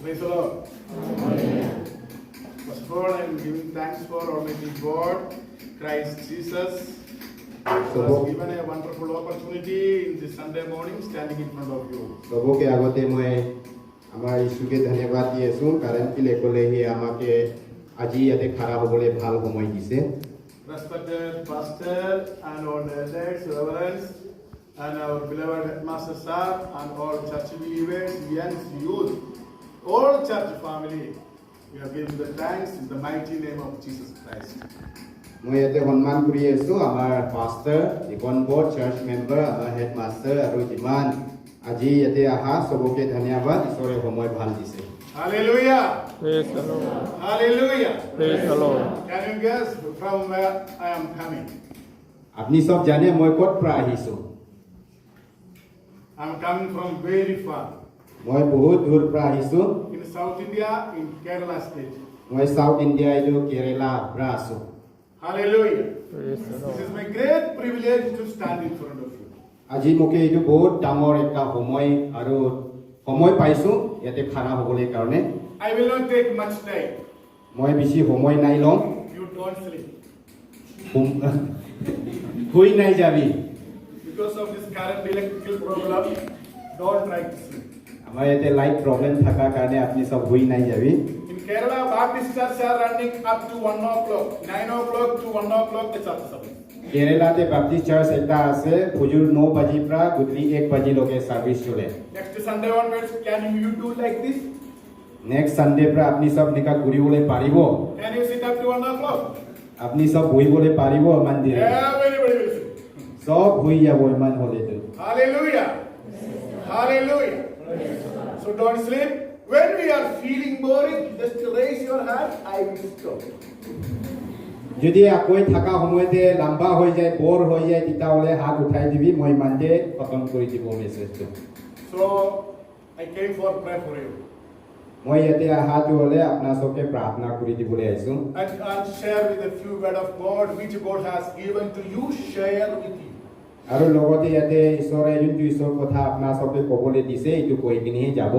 Praise the Lord. First of all, I am giving thanks for Almighty God, Christ Jesus, who has given a wonderful opportunity in this Sunday morning, standing in front of you. सबके आगते मैं हमारे यीशु के धन्यवाद दिए सुन कारण कि लेकोले ही हमारे আজি याते खरा हो बोले भाल समय दिसे Respected pastor and all the elders, reverends, and our beloved headmaster sir, and all church believers, young youth, all church family, we are giving the thanks in the mighty name of Jesus Christ. मैं याते सम्मान करी आছো আমাৰ pastor, deacon board, church member, আমাৰ headmaster আৰু যিমান আজি ইয়াতে আহা সবকে ধন্যবাদ ঈশ্বৰে সময় ভাল দিছে Hallelujah. Praise the Lord. Hallelujah. Praise the Lord. Can you guess from where I am coming? আপুনি সব জানে মই ক'ত পৰা আহিছো I am coming from very far. মই বহুত দূৰ পৰা আহিছো In South India, in Kerala state. মই সাউথ ইন্ডিয়া ইটো কেৰেলা পৰা আছো Hallelujah. Praise the This Lord. is my great privilege to stand in front of you. আজি মোকে এইটো বহুত ডাঙৰ এটা সময় আৰু সময় পাইছো ইয়াতে খানা হ'বলৈ কাৰণে I will not take much time. মই বেছি সময় নাই লম You don't sleep. শুই নাই যাবি Because of this current electrical problem, don't try to sleep. আমাৰ ইয়াতে লাইট প্ৰব্লেম থকাৰ কাৰণে আপুনি সব শুই নাই যাবি In Kerala, Baptist church are running up to 1 o'clock. 9 o'clock to 1 o'clock, the church service. কেৰেলাতে বাপ্তিষ্ট চাৰ্চ এটা আছে ফজৰ 9 বাজিৰ পৰা গধূলি 1 বাজিলৈকে সাৰ্ভিস চলে Next Sunday onwards, can you do like this? Next Sunday পৰা আপুনি সব নিকা ঘূৰিবলৈ পাৰিব Can you sit up to 1 o'clock? আপুনি সব বহিবলৈ পাৰিব মন্দিৰত Everybody will sit. সব হৈ যাব ইমান হ'লেতো Hallelujah. Hallelujah. So don't sleep. When we are feeling boring, just raise your hand. I will stop. যদি আকৌ থাকা সময়তে লম্বা হৈ যায় বৰ হৈ যায় তেতিয়াহ'লে হাত উঠাই দিবি মই ইমানতে খতম কৰি দিব মেছেজটো So I came for prayer for you মই ইয়াতে আহাটো হ'লে আপোনাৰ সবকে প্ৰাৰ্থনা কৰি দিবলৈ আহিছো and share with a few word of God which God has given to you. Share with you. আৰু লগতে ইয়াতে ঈশ্বৰে যোনটো ঈশ্বৰ কথা আপোনাৰ সবকে ক'বলৈ দিছে এইটো কৈ কিনেহে যাব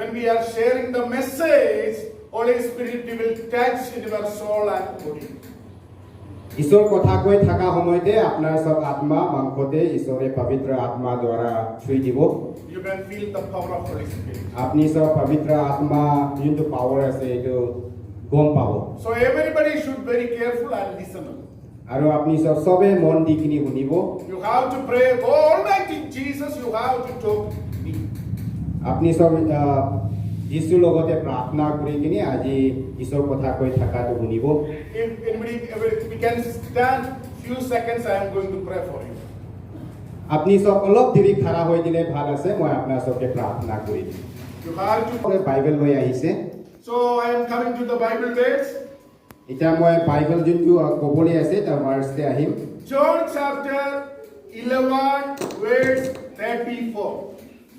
When we are sharing the message, Holy Spirit will touch in your soul and body. ঈশ্বৰ কথা কৈ থকা সময়তে আপোনাৰ সব আত্মা মাংসতে ঈশ্বৰে পবিত্ৰ আত্মা দ্বাৰা ছুই দিব You can feel the power of Holy Spirit. আপুনি সব পবিত্ৰ আত্মা যোনটো পাৱাৰ আছে এইটো গম পাব So everybody should be very careful and listen. আৰু আপুনি সবে মন দি কিনি শুনিব You have to pray, oh, Almighty Jesus, you have to talk to me. আপুনি সব যিশুৰ লগতে প্ৰাৰ্থনা কৰি কিনি আজি ঈশ্বৰৰ কথা কৈ থকাটো শুনিব If anybody, we can stand few seconds, I am going to pray for you. আপুনি সব অলপ দেৰি খাৰা হৈ দিলে ভাল আছে মই আপোনাৰ সবকে প্ৰাৰ্থনা কৰি দিম You have to. বাইবেল লৈ আহিছে So I am coming to the Bible verse. এতিয়া মই বাইবেল যোনটো ক'বলৈ আছে তাৰ ভাৰ্চতে আহিম John chapter 11, verse 34.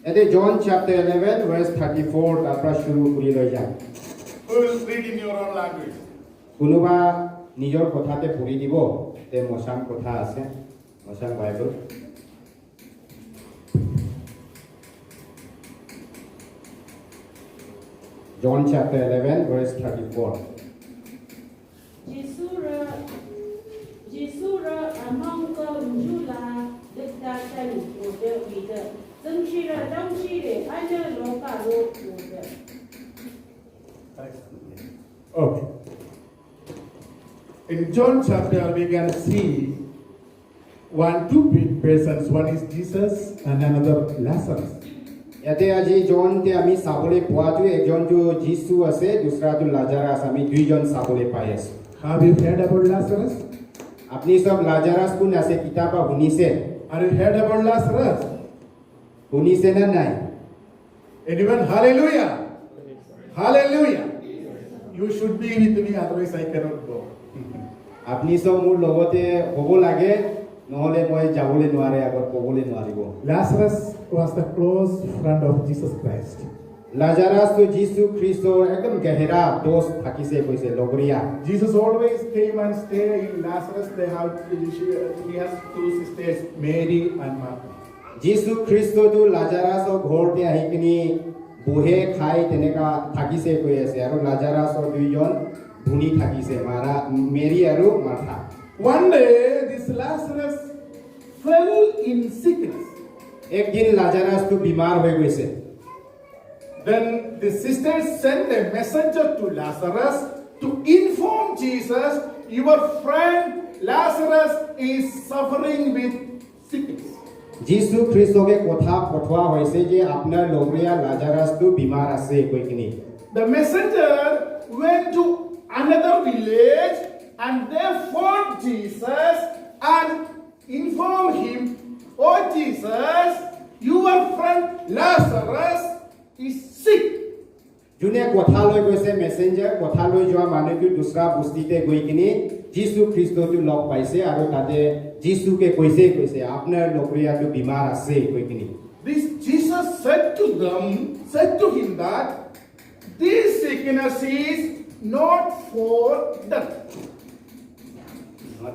এতে জন চ্যাপ্টাৰ 11 ভাৰ্চ 34 তাৰ পৰা শুৰু কৰি লৈ যাম Who will read in your own language? কোনোবা নিজৰ কথাতে পঢ়ি দিব তে মচাং কথা আছে মচাং Bible John chapter 11 verse 34 Jesus among the Jula the Datan order with the Zengshira Dangshire Anna Loka order. Okay. In John chapter, we can see two persons. One is Jesus and another Lazarus. ইয়াতে আজি জনতে আমি চাবলৈ পোৱাটো একজনটো যিশু আছে দুসৰাটো লাজাৰাছ আমি দুইজন চাবলৈ পাই আছো Have you heard about Lazarus? আপুনি সব লাজাৰাছ কোন আছে কিতাপা শুনিছে Have you heard about Lazarus? শুনিছে না নাই Anyone? Hallelujah. Hallelujah. You should be with me, otherwise I cannot go. আপুনি সব মোৰ লগতে হ'ব লাগে নহলে মই যাবলৈ নোৱাৰে আগত ক'বলৈ নোৱাৰিব Lazarus was the close friend of Jesus Christ. লাজাৰাছ তো যিশু খ্ৰীষ্টৰ একদম গহেৰা দোস্ত থাকিছে কৈছে লগৰীয়া Jesus always came and stayed in Lazarus. He has two sisters, Mary and Martha. যিশু খ্ৰীষ্টটো লাজাৰাছৰ ঘৰতে আহি কিনি বুহে খাই তেনেকা থাকিছে কৈ আছে আৰু লাজাৰাছৰ দুইজন ভুনি থাকিছে মেৰী আৰু Martha One day, this Lazarus fell in sickness. একদিন লাজাৰাছটো বিমাৰ হৈ গৈছে Then the sisters sent a messenger to Lazarus to inform Jesus, your friend Lazarus is suffering with sickness. যীশু খ্ৰীষ্টকে কথা পঠোৱা হৈছে যে আপোনাৰ লগৰীয়া লাজাৰাছটো বিমাৰ আছে কৈ কিনি The messenger went to another village and they found Jesus and informed him, oh Jesus, your friend Lazarus is sick. যোনে কথা লৈ গৈছে মেসেঞ্জাৰ কথা লৈ যোৱা মানুহটো দুসৰা বস্তিতে গৈ কিনি যীশু খ্ৰীষ্টটো লগ পাইছে আৰু তাতে যীশুকে কৈছে আপোনাৰ লগৰীয়াটো বিমাৰ আছে কৈ কিনি This Jesus said to him that this sickness is not for death.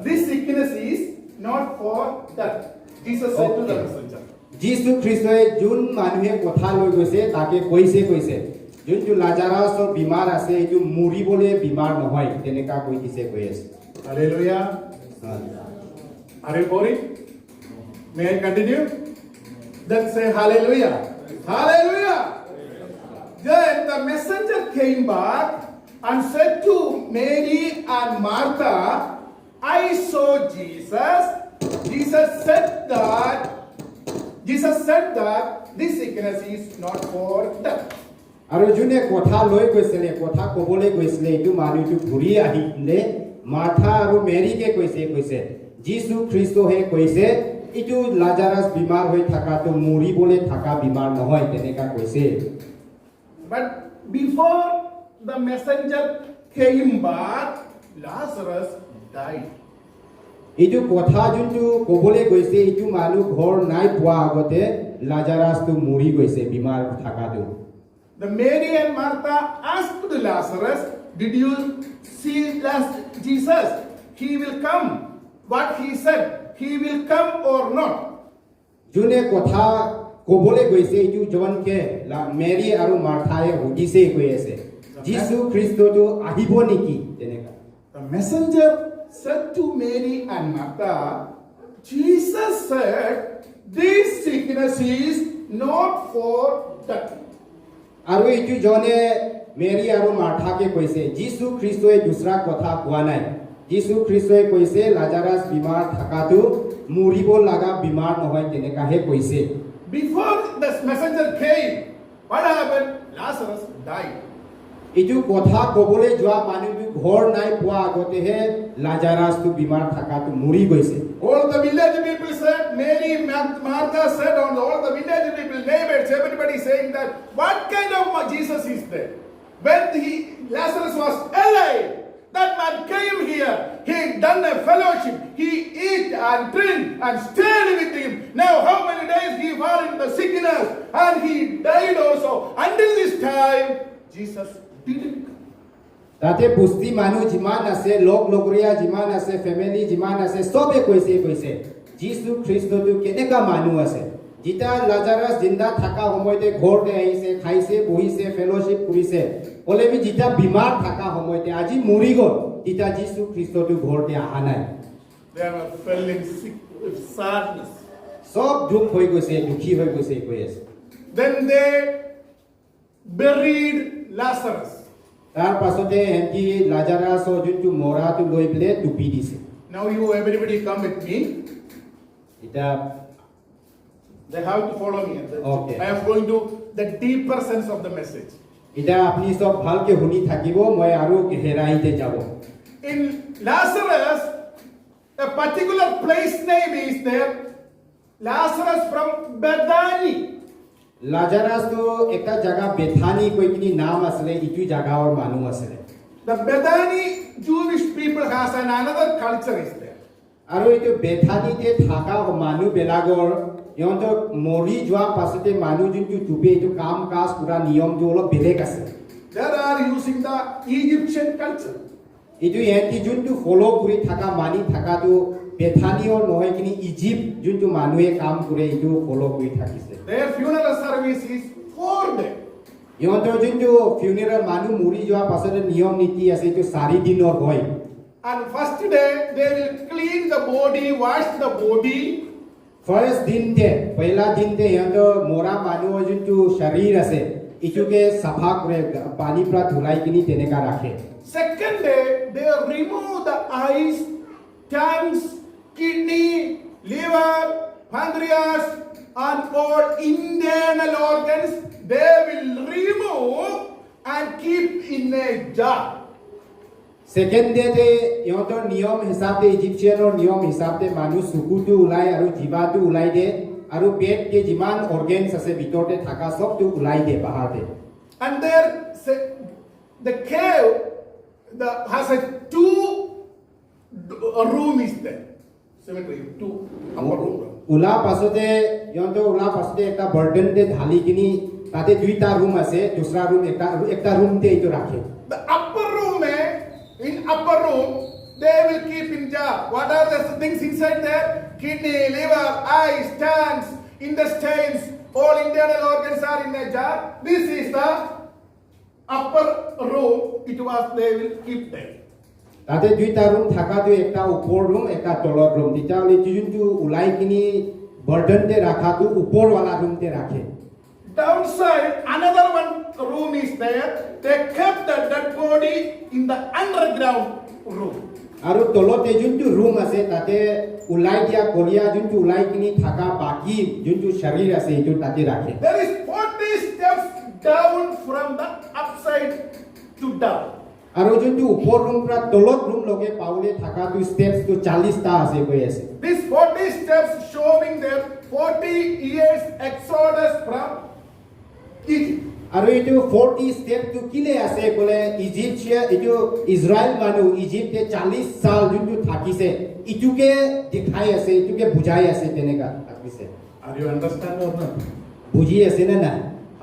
This sickness is not for death. Jesus said to the messenger. যীশু খ্ৰীষ্টই যোন মানুহে কথা লৈ গৈছে তাকে কৈছে যোনটো লাজাৰাছৰ বিমাৰ আছে এইটো মৰিবলৈ বিমাৰ নহয় তেনেকা কৈ দিছে কৈ আছে Hallelujah. Are you boring? May I continue? Then say hallelujah. Hallelujah. Then the messenger came back and said to Mary and Martha, I saw Jesus. Jesus said that this sickness is not for death. আৰু যোনে কথা লৈ গৈছিলে কথা ক'বলৈ গৈছিলে এইটো মানুহটো ঘূৰি আহিলে মাৰ্থা আৰু মেৰীকে কৈছে যীশু খ্ৰীষ্টহে কৈছে এইটো লাজাৰাছ বিমাৰ হৈ থাকাটো মৰিবলৈ থাকা বিমাৰ নহয় তেনেকা কৈছে But before the messenger came back, Lazarus died. এইটো কথা যোনটো ক'বলৈ গৈছে এইটো মানুহ ঘৰ নাই পোৱা আগতে লাজাৰাছটো মৰি গৈছে বিমাৰ থাকাটো The Mary and Martha asked Lazarus, did you see Jesus? He will come. What he said, he will come or not? যোনে কথা ক'বলৈ গৈছে এইটো জনকে মেৰী আৰু মাৰ্থায়ে সুধিছে কৈ আছে যীশু খ্ৰীষ্টটো আহিব নেকি তেনেকা The messenger said to Mary and Martha, Jesus said, this sickness is not for death. আৰু এইটো জনে মেৰী আৰু মাৰ্থাকে কৈছে যীশু খ্ৰীষ্টই দুসৰা কথা কোৱা নাই যীশু খ্ৰীষ্টই কৈছে লাজাৰাছ বিমাৰ থাকাটো মৰিব লাগা বিমাৰ নহয় তেনেকাহে কৈছে Before the messenger came, what happened? Lazarus died. এইটো কথা ক'বলৈ যোৱা মানুহটো ঘৰ নাই পোৱা আগতেহে লাজাৰাছটো বিমাৰ থাকাটো মৰি গৈছে All the village people said, Mary, Martha said, all the village people, neighbors, everybody saying that, what kind of Jesus is there? When Lazarus was alive, that man came here, he done a fellowship, he eat and drink and stayed with him. Now how many days he fell in the sickness and he died also. Until this time, Jesus didn't come. তাতে বস্তি মানুহ যিমান আছে লগৰীয়া যিমান আছে family যিমান আছে সবে কৈছে যীশু খ্ৰীষ্টটো কেনেকা মানুহ আছে যেটা লাজাৰাছ জিন্দা থাকা সময়তে ঘৰতে আহিছে খাইছে বহিছে ফেলোশিপ কৰিছে অলৰেডি যেটা বিমাৰ থাকা সময়তে আজি মৰি গ'ল যেটা যীশু খ্ৰীষ্টটো ঘৰতে আহা নাই They were feeling sick with sadness. সব দুখ হৈ গৈছে দুখী হৈ গৈছে কৈ আছে Then they buried Lazarus. তাৰ পাছতে এনকি লাজাৰাছৰ যোনটো মৰাটো লৈ পেলে টুপি দিছে Now you everybody come with me. এটা They have to follow me. Okay. I am going to the deeper sense of the message. এটা আপুনি সব ভালকে শুনি থাকিব মই আৰু গহৰাইতে যাব In Lazarus, a particular place name is there. Lazarus from Bethany. লাজাৰাছটো একটা জায়গা বেথানি কৈ কিনি নাম আছিলে ইটো জাগাৰ মানুহ আছিলে The Bethany Jewish people has another culture is there. আৰু এইটো বেথানিতে থাকা মানুহ বেলাগৰ ইহঁতক মৰি যোৱা পাছতে মানুহ যোনটো টুপে এইটো কাম কাজ পুৰা নিয়মটো অলপ বেলেগ আছে They are using the Egyptian culture. এইটো ইহঁতি যোনটো ফলো কৰি থাকা মানি থাকাটো বেথানিও নহয় কিনি ইজিপ্ট যোনটো মানুহে কাম কৰে এইটো ফলো কৰি থাকিছে Their funeral service is 4 days. ইহঁতৰ যোনটো ফিউনেৰেল মানুহ মৰি যোৱাৰ পাছতে নিয়ম নীতি আছে এইটো 4 দিনৰ হয় And first day they will clean the body, wash the body. First দিনতে पहिला দিনতে ইহঁতৰ মৰা মানুহৰ যোনটো শৰীৰ আছে ইটোকে সাফা কৰে পানী পৰা ধুলাই কিনি তেনেকা ৰাখে Second day they remove the eyes, tongues, kidney, liver, pancreas and all internal organs. They will remove and keep in a jar. Second ডেতে ইহঁতৰ নিয়ম হিচাপে ইজিপ্চিয়ানৰ নিয়ম হিচাপে মানুহ চকুটো ওলাই আৰু জিভাটো ওলাই দিয়ে আৰু পেটকে যিমান অৰ্গেনছ আছে ভিতৰতে থাকা সবটো ওলাই দিয়ে বাহাৰতে And there the cave has a two room is there. Cemetery, two upper room. ওলা পাছতে ইহঁতৰ ওলা পাছতে একটা বাৰ্ডেনতে ঢালি কিনি তাতে দুইটা ৰুম আছে দুসৰা ৰুম একটা ৰুমতে এইটো ৰাখে The upper room, in upper room, they will keep in jar. What are the things inside there? Kidney, liver, eyes, tongues, intestines, all internal organs are in a jar. This is the upper room. It was they will keep there. তাতে দুইটা room থাকাটো একটা ওপৰ room একটা তলৰ room তেতিয়াহ'লে যোনটো ওলাই কিনি বাৰ্ডেনতে ৰাখাটো ওপৰৱালা ৰুমতে ৰাখে Downside, another one room is there. They kept the dead body in the underground room. আৰু তলতে যোনটো ৰুম আছে তাতে ওলাই দিয়া কলিয়া যোনটো ওলাই কিনি থাকা বাকি যোনটো শৰীৰ আছে এইটো তাতে ৰাখে There is 40 steps down from the upside to down. আৰু যোনটো ওপৰ ৰুম পৰা তলত ৰুম লগে পাউলে থাকাটো ষ্টেপছটো 40টা আছে কৈ আছে These 40 steps showing their 40 years exodus from Egypt. আৰু এইটো 40 ষ্টেপটো কিলে আছে কলে ইজিপ্চিয়া এইটো ইজৰাইল মানুহ ইজিপ্তে 40 সাল যোনটো থাকিছে ইটোকে দেখাই আছে ইটোকে বুজাই আছে তেনেকা থাকিছে Are you understand or not? বুজি আছে না না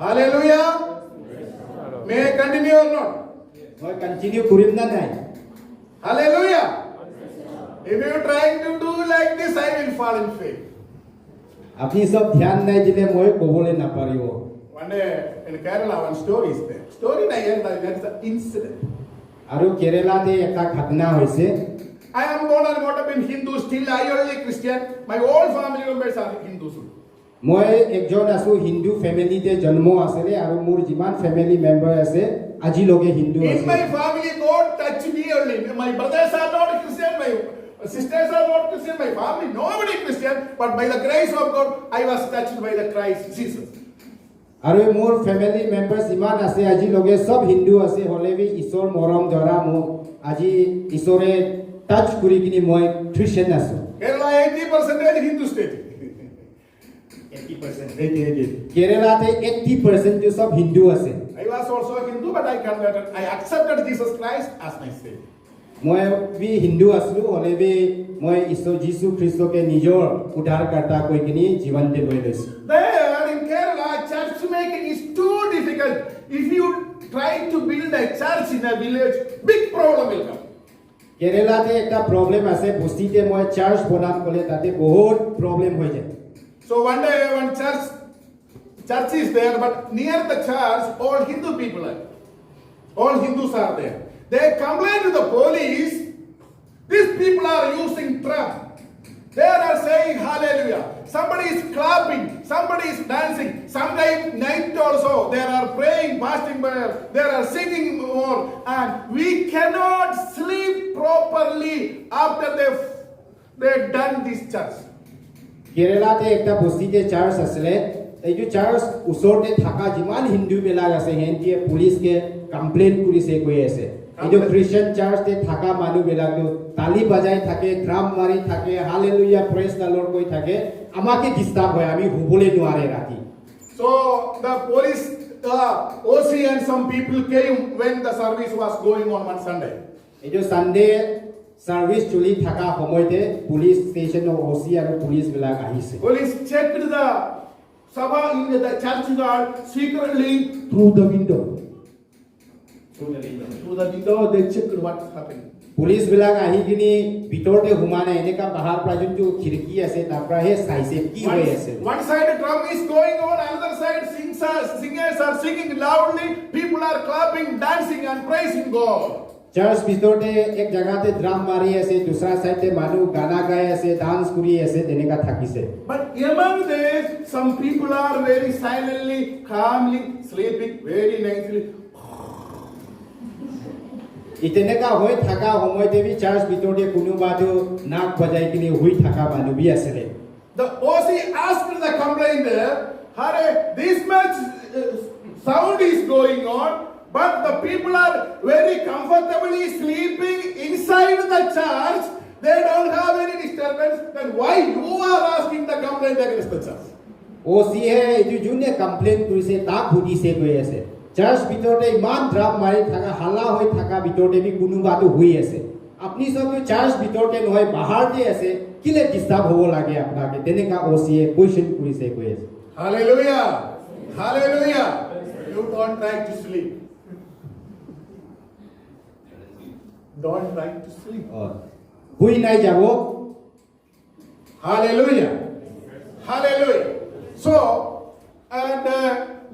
Hallelujah. May I continue or not? মই কন্টিনিউ কৰিম না নাই Hallelujah. If you are trying to do like this, I will fall in faith. আপুনি সব ধ্যান নাই দিলে মই ক'বলৈ নাপাৰিব One day in Kerala, one story is there. Story that's an incident. আৰু কেৰেলাতে এটা ঘটনা হৈছে I am born and brought up in Hindu, still I only Christian. My whole family members are Hindus. মই একজন আছো হিন্দু ফ্যামিলিতে জন্ম আছিলে আৰু মোৰ যিমান ফ্যামিলি মেম্বাৰ আছে আজি লগে হিন্দু In আছে my family, God touched me only. My brothers are not Christian, my sisters are not Christian, my family, nobody Christian. But by the grace of God, I was touched by the Christ Jesus. আৰু মোৰ family মেম্বাৰ্স ইমান আছে আজি লগে সব হিন্দু আছে হলেবি ঈশ্বৰ মৰম দ্বাৰা মোক আজি ঈশ্বৰে টাচ কৰি কিনি মই খ্ৰীষ্টিয়ান আছো Kerala 80% Hindu state. 80%. কেৰেলাতে 80% সব হিন্দু আছে I was also a Hindu, but I converted. I accepted Jesus Christ as my Savior. মই বি হিন্দু আছো হলেবি মই ঈশ্বৰ যীশু খ্ৰীষ্টকে নিজৰ উদ্ধাৰকৰ্তা কৈ কিনি জীৱনতে লৈ লৈছো There in Kerala, church making is too difficult. If you try to build a church in a village, big problem will come. কেৰেলাতে একটা প্ৰবলেম আছে বস্তিতে মই চাৰ্চ বনাম কলে তাতে বহুত প্ৰবলেম হৈ যায় So one day, one church is there, but near the church, all Hindu people are. All Hindus are there. They complain to the police. These people are using drum. They are saying hallelujah. Somebody is clapping. Somebody is dancing. Sometimes night also they are praying, fasting prayer. They are singing more, and we cannot sleep properly after they done this church. কেৰেলাতে একটা বস্তিতে search আছিলে এইটো search ওচৰতে থাকা যিমান হিন্দু বিলাক আছে হেন্তিয়ে পুলিচকে complain কৰিছে কৈ আছে এইটো খ্ৰীষ্টিয়ান চাৰ্চতে থাকা মানুহ বিলাকটো তালি বাজাই থাকে ড্ৰাম মাৰি থাকে হালেলুয়া প্ৰেজ দা লৰ্ড কৈ থাকে আমাকে ডিস্টাৰ্ব হয় আমি হুবলে নোৱাৰে ৰাতি So the police, OC and some people came when the service was going on one Sunday. এইটো সানডে সার্ভিস চলি থাকা সময়তে পুলিশ স্টেশনৰ ওসি আৰু পুলিশ বিলাক আহিছে Police checked the Sabha in the church yard secretly through the window. Through the window, they checked what's happening. Police বিলাক আহি কিনি ভিতৰতে হুমা নাই এনেকা বাহাৰ পৰা যোনটো খিৰিকী আছে তাৰ পৰা হে চাইছে কি হৈ আছে One side drum is going on, another side sings singers are singing loudly, people are clapping, dancing and praising God. Church ভিতৰতে এক জায়গাতে ড্ৰাম মাৰি আছে দুসৰা সাইডে মানুহ গানা গাই আছে ডান্স কৰি আছে তেনেকা থাকিছে But among this, some people are very silently, calmly sleeping very nicely. তেনেকা হৈ থকা সময়তে বি চাৰ্চ ভিতৰতে কোনোবাটো নাক বজাই কিনে হৈ থকা মানুহ বি আছিলে The OC asked the complainer, "Hare, this much sound is going on, but the people are very comfortably sleeping inside the church. They don't have any disturbance. Then why you are asking the complaint against the church?" ওচিয়ে এইটো যোনে complain কৰিছে তাক সুধিছে কৈ আছে search ভিতৰতে ইমান drum মাৰি থকা হাল্লা হৈ থকা ভিতৰতে বি কোনোবাটো হৈ আছে আপুনি সবটো চাৰ্চ ভিতৰতে নহয় বাহিৰতে আছে কিলে ডিস্টাৰ্ব হ'ব লাগে আপোনাকে তেনেকা ওচিয়ে কোৱেশ্চন কৰিছে কৈ আছে Hallelujah! Hallelujah! You don't try to sleep. Don't try to sleep. শুই নাই যাব Hallelujah! Hallelujah! So, and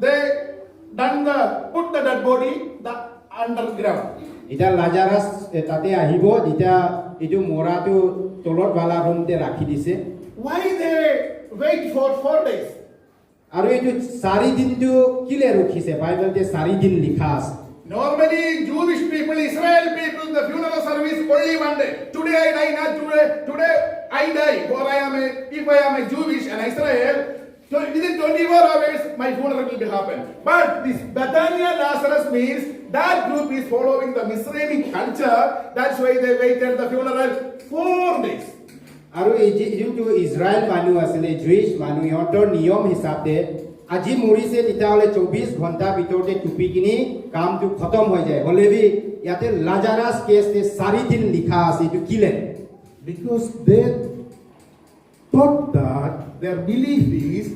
they put the dead body underground. এটা লাজারাস তাতে আহিব এটা এইটো মৰাটো তলত বালা ৰুমতে ৰাখি দিছে Why they wait for 4 days? আৰু এইটো 4 দিনটো কিলে ৰখিছে বাইবেলতে 4 দিন লিখা আছে Normally, Jewish people, Israel people, the funeral service only one day. Today I die, not today. Today I die. For if I am a Jewish and Israel, so within 24 hours my funeral will be happen. But this Bethania Lazarus means that group is following the Mizraimi culture. That's why they waited the funeral 4 days. আৰু এই যোনটো Israel মানুহ আছিলে juice মানুহ ইহঁতৰ নিয়ম হিচাপে আজি মৰিছে তেতিয়াহ'লে 24 ঘণ্টা ভিতৰতে টুপি কিনি কামটো খতম হৈ যায় হ'লেবি ইয়াতে লাজাৰাছ কেছতে 4 দিন লিখা আছে এইটো কিলে Because they thought that their belief is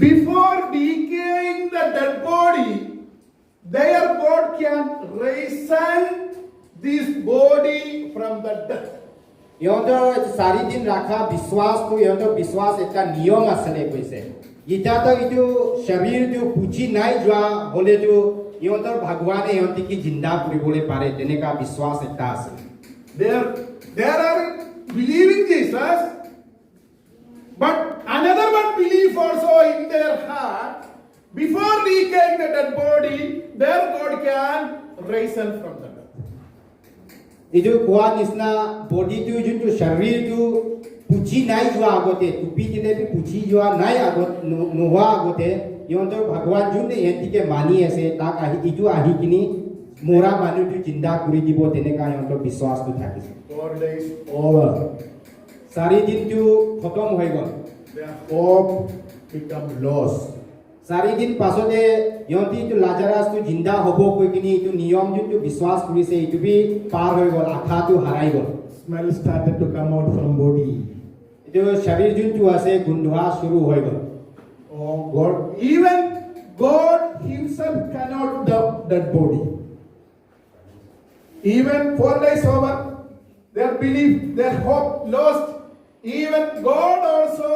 before decaying the dead body, their God can raise this body from the death. ইহঁতৰ 4 দিন ৰাখা বিশ্বাসটো ইহঁতৰ বিশ্বাস এটা নিয়ম আছিলে কৈছে ইটাতো এইটো শৰীৰটো পুচি নাই যোৱা হ'লেতো ইহঁতৰ ভগৱানে ইহঁতক জিন্দা কৰিবলৈ পাৰে তেনেকা বিশ্বাস এটা আছে They are believing Jesus, but another one belief also in their heart. Before decaying the dead body, their God can raise them from the death. এইটো কোৱা নিচিনা বডিটো যোনটো শৰীৰটো পুচি নাই যোৱা আগতে টুপি দিলে পুচি যোৱা নাই আগত নোহোৱা আগতে ইহঁতৰ ভগৱান যোনে ইহঁতিকে মানি আছে তাক ইটো আহি কিনি মৰা মানুহটো জিন্দা কৰি দিব তেনেকা ইহঁতৰ বিশ্বাসটো থাকিছে 4 days over. 4 দিনটো খতম হৈ গ'ল Their hope become lost. 4 দিন পাছতে ইহঁতি এইটো লাজাৰাছটো জিন্দা হ'ব কৈ কিনি এইটো নিয়ম যোনটো বিশ্বাস কৰিছে এইটো বি পাৰ হৈ গ'ল আশাটো হাৰাই গ'ল Smell started to come out from body. এইটো শৰীৰ যোনটো আছে গোন্ধোৱা শুৰু হৈ গ'ল Oh God, even God himself cannot doubt that body. Even 4 days over, their belief, their hope lost. Even God also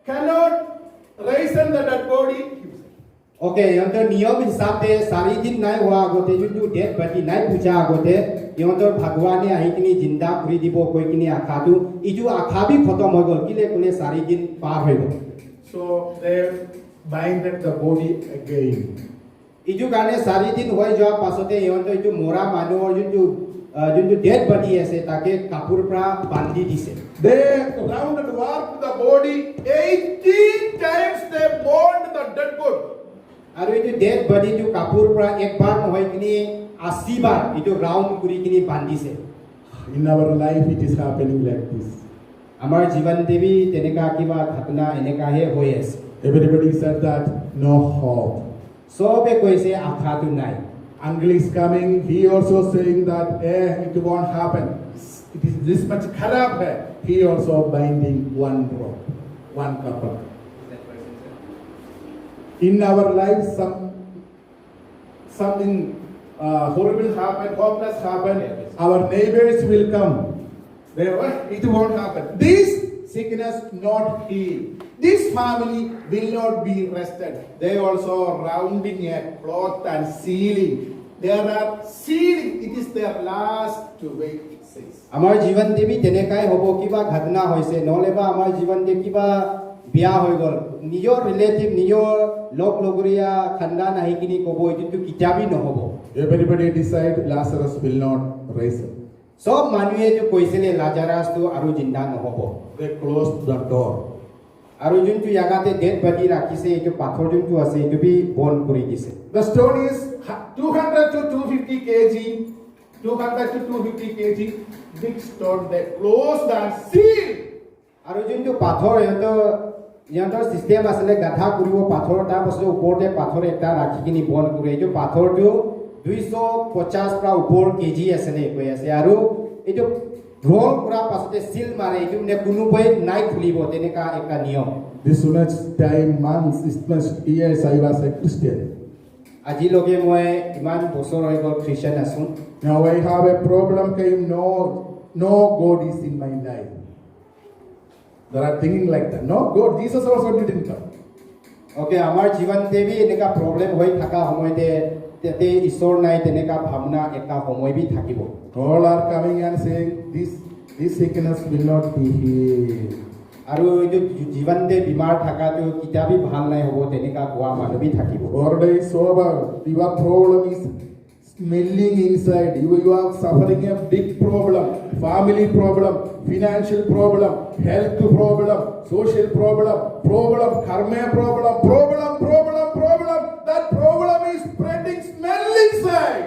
cannot raise the dead body. Okay ইহঁতৰ নিয়ম হিচাপে 4 দিন নাই হোৱা আগতে যোনটো ডেড বডি নাই পূজা আগতে ইহঁতৰ ভগৱানে আহি কিনি জিন্দা কৰি দিব কৈ কিনি আশাটো ইটো আশা বি খতম হৈ গ'ল কিলে কোলে 4 দিন পাৰ হৈ গ'ল So they binded the body again. ইটো কাৰণে 4 দিন হৈ যোৱাৰ পাছতে ইহঁতৰ এইটো মৰা মানুহৰ যোনটো ডেড বডি আছে তাকে কাপোৰ পৰা বান্ধি দিছে They rounded warped the body 18 times. They bound the dead body. আৰু এইটো ডেড বডিটো কাপোৰ পৰা একবাৰ নহয় কিনি 80 বাৰ এইটো ৰাউণ্ড কৰি কিনি বান্ধিছে In our life, it is happening like this. আমাৰ জীৱন দেৱী তেনেকা কিবা ঘটনা এনেকাহে হৈ আছে Everybody said that no hope. সবে কৈছে আশাটো নাই Uncle is coming. He also saying that it won't happen. It is this much kharab hai. He also binding one rope, one couple. In our lives, something horrible happen, hopeless happen. Our neighbors will come. It won't happen. These sickness not healed. This family will not be rested. They also rounding a cloth and sealing. They are sealing. It is their last to wait, it says. আমাৰ জীৱন দেৱী তেনেকাই হ'ব কিবা ঘটনা হৈছে নহলে বা আমাৰ জীৱন দে কিবা বিয়া হৈ গল নিজৰ ৰিলেটিভ নিজৰ লোক লগৰীয়া খানদান আহি কিনি ক'ব এইটো কিতাবি নহব Everybody decide Lazarus will not rise up. সব মানুহে যে কৈছিলে লাজাৰাছটো আৰু জিন্দা নহব They closed the door. আৰু যোনটো জাগাতে ডেড বডি ৰাখিছে এইটো পাথৰ যোনটো আছে এইটো বি বন্ধ কৰি দিছে The stone is 200 to 250 kg. 200 to 250 kg. Big stone. They closed and sealed. আৰু যোনটো পাথৰ ইহঁতৰ চিষ্টেম আছিলে গাঠা কৰিব পাথৰ তাৰ পাছত ওপৰতে পাথৰ এটা ৰাখি কিনি বন্ধ কৰে এইটো পাথৰটো 250 পৰা ওপৰ কেজি আছিলে কৈ আছে আৰু এইটো ৰোল কৰা পাছতে সিল মাৰে এইটো মানে কোনোবাই নাই খুলিব তেনেকা একটা নিয়ম This much time, months, this much years I was a Christian. আজিলৈকে মই ইমান বছৰ হৈ গ'ল খ্ৰীষ্টিয়ান আছো Now I have a problem came, no God is in my life. They are thinking like that. No God, Jesus also didn't come. Okay আমাৰ জীৱনতে B এনেকা problem হৈ থকা সময়তে তেতে ঈশ্বৰ নাই তেনেকা ভাৱনা এটা সময় বি থাকিব All are coming and saying, this sickness will not be healed. আৰু এইটো জীৱনতে বিমাৰ থকাটো কিতাবি ভাল নাই হ'ব তেনেকা কোৱা মানুহ বি থাকিব Already sober, your problem is smelling inside. You are suffering a big problem, family problem, financial problem, health problem, social problem, karma problem. That problem is spreading smell inside.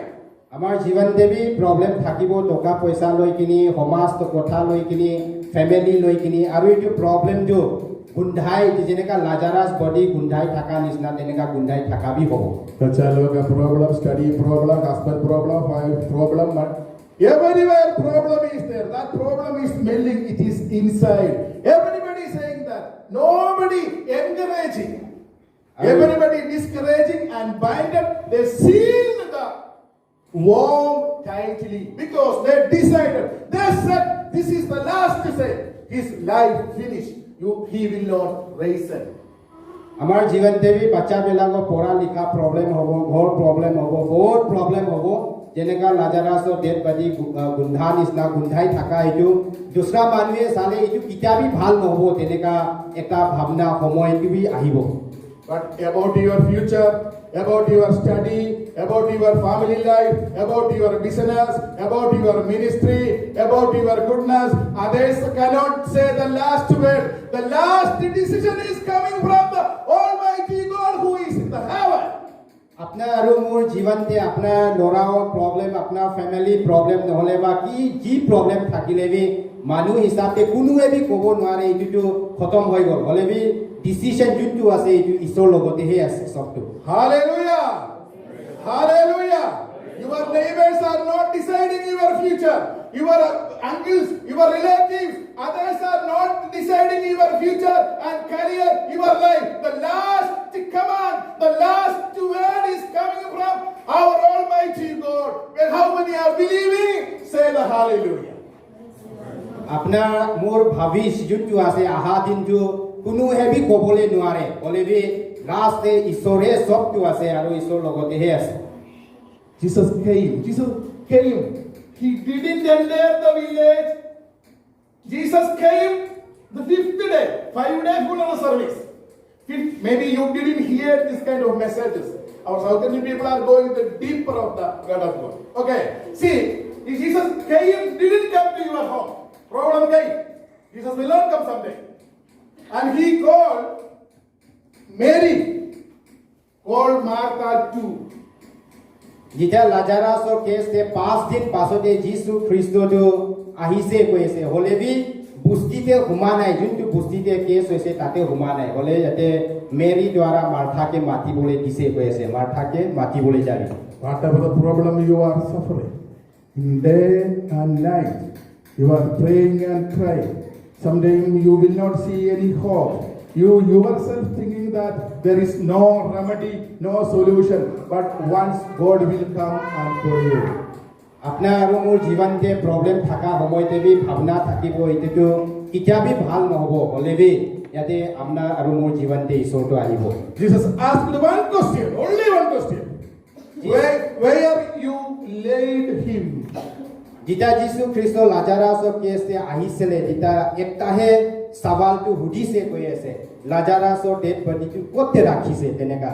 আমাৰ জীৱনতে বি প্ৰব্লেম থাকিব টকা পইচা লৈ কিনি সমাজ কথা লৈ কিনি ফেমিলি লৈ কিনি আৰু এইটো প্ৰব্লেমটো গুন্ধাই যেনেকা লাজাৰাছ বডি গুন্ধাই থকা নিচিনা তেনেকা গুন্ধাই থকা বি হ'ব The child problem, study problem, husband problem, wife problem, but everywhere problem is there. That problem is smelling, it is inside. Everybody is saying that. Nobody encouraging. Everybody discouraging and binded. They sealed the worm tightly because they decided. They said, this is the last say. His life finished. He will not rise up. আমাৰ জীৱনতে B বাচ্চাবিলাকৰ পঢ়া লিখা problem হ'ব ঘৰ problem হ'ব বহুত problem হ'ব যেনেকা লাজাৰাছৰ dead body গুন্ধা নিচিনা গুন্ধাই থকা এইটো দুসৰা মানুহে চালে এইটো কিতাবি ভাল নহ'ব তেনেকা এটা ভাৱনা সময়টো বি আহিব But about your future, about your study, about your family life, about your business, about your ministry, about your goodness, others cannot say the last word. The last decision is coming from the Almighty God who is in the heaven. আপোনাৰ আৰু মোৰ জীৱনতে আপোনাৰ ল'ৰাৰ problem আপোনাৰ family problem নহ'লে বা কি problem থাকিলে বি মানুহ হিচাপে কোনোৱে বি ক'ব নোৱাৰে এইটো খতম হৈ গ'ল হ'লে বি ডিচিশ্যন যোনটো আছে এইটো ঈশ্বৰৰ লগতেহে আছে সবটো Hallelujah! Hallelujah! Your neighbors are not deciding your future. Your uncles, your relatives, others are not deciding your future and career, your life. The last command, the last word is coming from our Almighty God. Well, how many are believing? Say the hallelujah. আপোনাৰ মোৰ ভাবিছ যোনটো আছে আহা দিনটো কোনোৱে B ক'বলৈ নোৱাৰে হ'লে বি লাষ্টে ঈশ্বৰে সবটো আছে আৰু ঈশ্বৰৰ লগতেহে আছে Jesus came. He didn't enter the village. Jesus came the 5th day, 5-day funeral service. Maybe you didn't hear this kind of messages. Our South Indian people are going the deeper of the word of God. Okay, see, Jesus didn't come to your home. Problem came. Jesus will not come someday. And he called Mary, called Martha too. যেতিয়া লাজাৰাছৰ কেছতে 5 দিন পাছতে যীশু খ্ৰীষ্টটো আহিছে কৈছে হ'লে B বস্তিতে সোমা নাই যোনটো বস্তিতে কেছ হৈছে তাতে সোমা নাই হ'লে যাতে মেৰী দ্বাৰা মাৰ্থাকে মাতিবলৈ দিছে কৈছে মাৰ্থাকে মাতিবলৈ যাবি Whatever the problem you are suffering, day and night, you are praying and crying. Someday you will not see any hope. You yourself thinking that there is no remedy, no solution. But once God will come and for you. আপোনাৰ আৰু মোৰ জীৱনতে problem থকা সময়তে B ভাৱনা থাকিব এইটো কেতিয়াবি ভাল নহব হলেবি ইয়াতে আপোনাৰ আৰু মোৰ জীৱনতে ঈশ্বৰটো আহিব Jesus asked one question, only one question. Where you laid him? যেতিয়া যীশু খ্ৰীষ্ট লাজাৰাছৰ কেছে আহিছিলে তেতিয়া একটাহে সৱালটো সুধিছে কৈ আছে লাজাৰাছৰ ডেড বডিটো ক'ত ৰাখিছে তেনেকা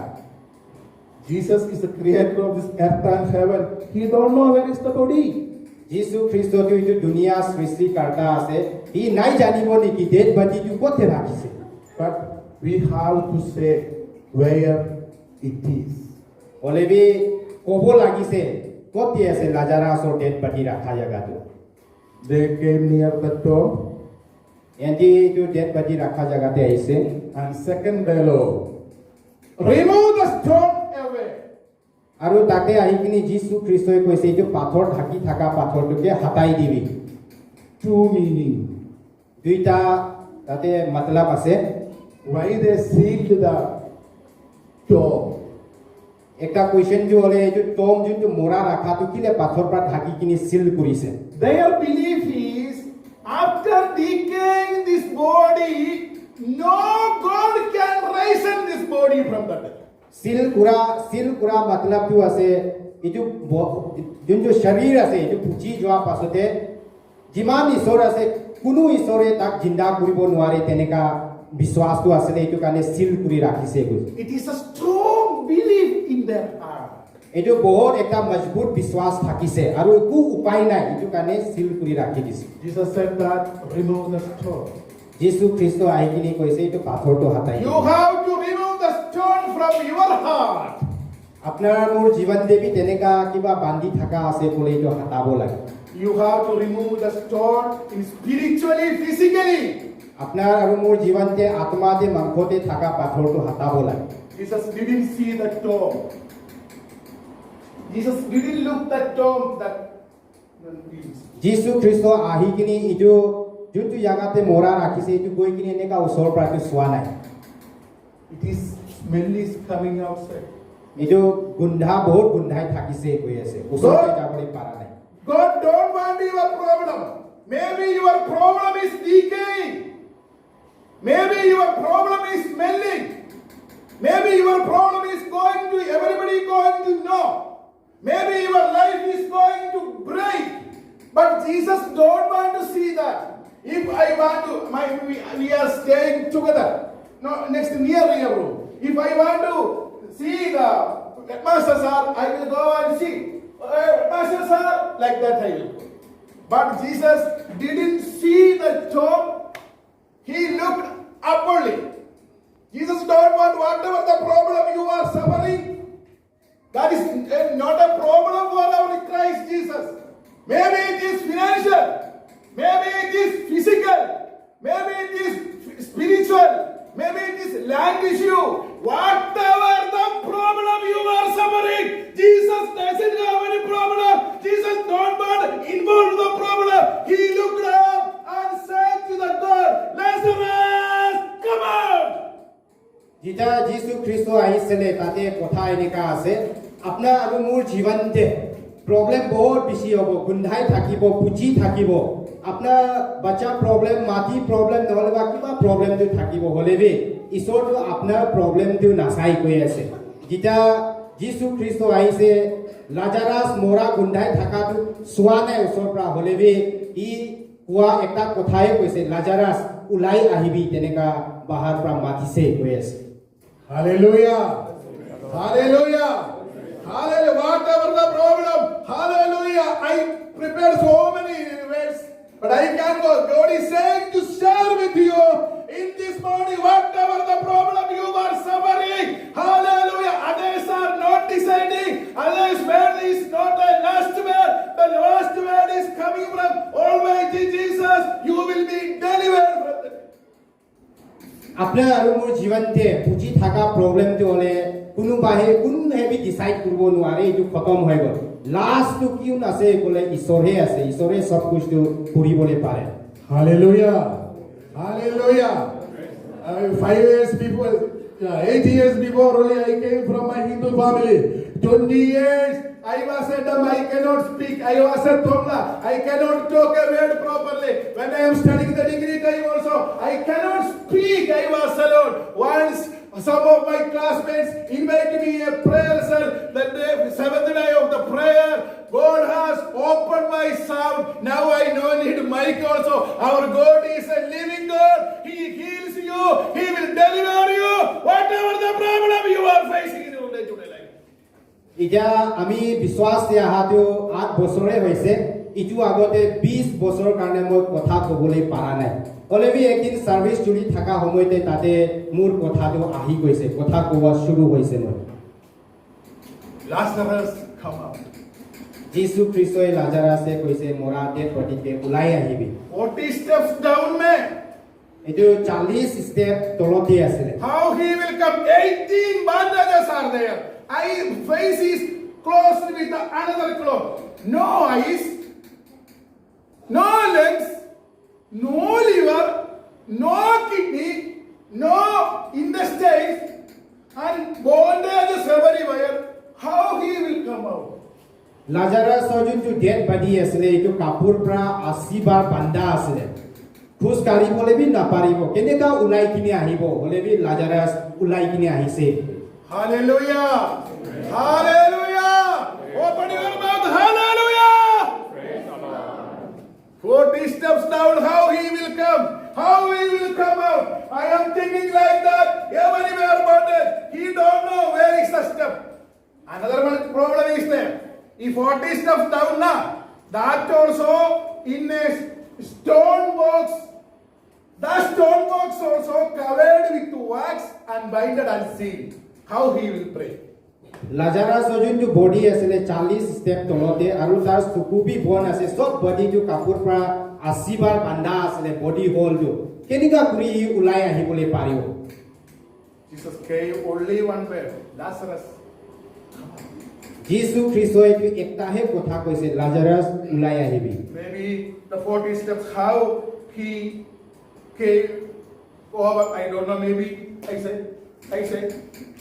Jesus is the creator of this earth and heaven. He don't know where is the body. যীশু খ্ৰীষ্টটো এইটো দুনিয়া সৃষ্টিকৰ্তা আছে ই নাই জানিব নেকি ডেড বডিটো ক'ত ৰাখিছে But we have to say where it is. হলেবি ক'ব লাগিছে ক'ত আছে লাজাৰাছৰ ডেড বডি ৰাখা জায়গাটো They came near the tomb anti এইটো ডেড বডি ৰাখা জায়গাতে আহিছে and second dialogue. Remove the stone away. আৰু তাতে আহি কিনি যীশু খ্ৰীষ্টই কৈছে এইটো পাথৰ ঢাকি থকা পাথৰটোকে হটাই দিবি Two meaning. দুইটা তাতে মতলব আছে Why they sealed the tomb? একটা কোয়েশ্চন যে হলে এইটো টম যোনটো মোৰা ৰাখাটো কিলে পাথৰ পৰা ঢাকি কিনি সিল কৰিছে Their belief is after decaying this body, no God can raise this body from the dead. Seal কৰা মতলবটো আছে এইটো যোনটো শৰীৰ আছে এইটো পুচি যোৱা পাছতে যিমান ঈশ্বৰ আছে কোনো ঈশ্বৰে তাক জিন্দা কৰিব নোৱাৰে তেনেকা বিশ্বাসটো আছিলে এইটো কাৰণে সিল কৰি ৰাখিছে It is a strong belief in their heart. এইটো বহুত একটা মজবুত বিশ্বাস থাকিছে আৰু একো উপায় নাই এইটো কাৰণে সিল কৰি ৰাখি দিছে Jesus said that remove the stone. যীশু খ্ৰীষ্ট আহি কিনি কৈছে এইটো পাথৰটো হটাই You have to remove the stone from your heart. আপোনাৰ মোৰ জীৱন দেৱী তেনেকা কিবা বান্ধি থকা আছে বোলে এইটো হটাব লাগে You have to remove the stone in spiritually, physically. আপোনাৰ আৰু মোৰ জীৱনতে আত্মাতে মাংসতে থকা পাথৰটো হটাব লাগে Jesus didn't see the tomb. Jesus didn't look the tomb that. যীশু খ্ৰীষ্ট আহি কিনি এইটো যোনটো জাগাতে মৰা ৰাখিছে এইটো গৈ কিনি এনেকা ওচৰৰ পৰা চোৱা নাই It is smell is coming outside. এইটো বহুত গোন্ধাই থাকিছে কৈ আছে ওচৰতে যাবলৈ পাৰা নাই God don't want your problem. Maybe your problem is decaying. Maybe your problem is smelling. Maybe your problem is everybody going to know. Maybe your life is going to break. But Jesus don't want to see that. If I want to, we are staying together. No, next near room. If I want to see the Master Sir, I will go and see. Master Sir, like that I will go. But Jesus didn't see the tomb. He looked upwardly. Jesus don't want whatever the problem you are suffering. That is not a problem for our Christ Jesus. Maybe it is financial. Maybe it is physical. Maybe it is spiritual. Maybe it is land issue. Whatever the problem you are suffering, Jesus doesn't have any problem. Jesus don't want involved the problem. He looked up and said to the God, Lazarus, come out. যেতিয়া যীশু খ্ৰীষ্ট আহিছিলে তাতে কথা এনেকা আছে আপোনাৰ আৰু মোৰ জীৱনতে প্ৰব্লেম বহুত বেছি হ'ব গোন্ধাই থাকিব পুচি থাকিব আপোনাৰ বাচ্চা প্ৰব্লেম মাটি প্ৰব্লেম নহলে বা কিবা প্ৰব্লেমটো থাকিব হলেবি ঈশ্বৰটো আপোনাৰ প্ৰব্লেমটো নাচাই কৈ আছে যেতিয়া যীশু খ্ৰীষ্ট আহিছে লাজাৰাছ মৰা গোন্ধাই থাকাটো চোৱা নাই ওচৰৰ পৰা হলেবি ই কোৱা একটা কথাই কৈছে লাজাৰাছ ওলাই আহিবি তেনেকা বাহাৰ পৰা মাতিছে কৈ আছে Hallelujah. Hallelujah. Hallelujah. Whatever the problem, hallelujah. I prepared so many words, but I can't go. God is saying to share with you in this morning, whatever the problem you are suffering, hallelujah. Others are not deciding. Others' word is not the last word. The last word is coming from Almighty Jesus. You will be delivered from the আপোনাৰ আৰু মোৰ জীৱনতে পুজি থকা প্ৰব্লেমটো হলে কোনোবাহে decide কৰিব নোৱাৰে এইটো খতম হৈ গ'ল লাষ্টটো কিউন আছে ক'লে ঈশ্বৰহে আছে ঈশ্বৰে সব কিছু কৰিবলৈ পাৰে Hallelujah. Hallelujah. 5 years before, 8 years before only I came from my Hindu family. 20 years I was at I cannot speak. I was at Tomla. I cannot talk a word properly. family. When I am studying the degree time also, I cannot speak. I was alone. Once some of my classmates invited me a prayer cell. The day, seventh day of the prayer, God has opened my sound. Now I no need mic also. Our God is a living God. He heals you. He will deliver you. Whatever the problem you are facing in your day-to-day life. এতিয়া আমি বিশ্বাস দিয়া হাতো 8 বছৰে হৈছে ইটো আগতে 20 বছৰ কাৰণে মই কথা ক'বলৈ পাৰা নাই অলৰেডি একদিন সাৰ্ভিস চলি থাকা সময়তে তাতে মোৰ কথাটো আহি গৈছে কথা কোৱা শুৰু হৈছে মই Lazarus, come out. যীশু খ্ৰীষ্টই লাজাৰাছে কৈছে মৰা দেহ প্ৰতিকে ওলাই আহিবি 40 steps down, man. এটো 40 ষ্টেপ তলতে আছিল How he will come? 18 bandages are there. Face is closed with another cloth. No eyes, no legs, no liver, no kidney, no intestines, and bandages everywhere. How he will come out? লাজাৰাছৰ যোনটো dead body আছিল এটো কাপোৰ পৰা 80 বাৰ বান্ধা আছিল খুজ কাঢ়িবলৈ B নাপাৰিব কেনেকা ওলাই কিনে আহিব হলেবি লাজাৰাছ ওলাই কিনে আহিছে Hallelujah! Hallelujah! Open your mouth. Hallelujah! 40 steps down, how he will come? How he will come out? I am thinking like that. Everywhere about it. He don't know where is the step. Another one problem is there. If 40 steps down now, that also in a stone box. The stone box also covered with wax and binded and sealed. How he will pray? লাজাৰাছৰ যোনটো body আছিল 40 step তলতে আৰু তাৰ চকুবি বন আছে সব বডিটো কাপোৰ পৰা 80 বাৰ বান্ধা আছিল বডি হোলটো কেনেকা কৰি ওলাই আহিবলৈ পাৰিব Jesus gave only one word. Lazarus. যীশু খ্ৰীষ্টই একটাহে কথা কৈছে লাজাৰাছ ওলাই আহিবি Maybe the 40 steps, how he came over, I don't know, maybe I say,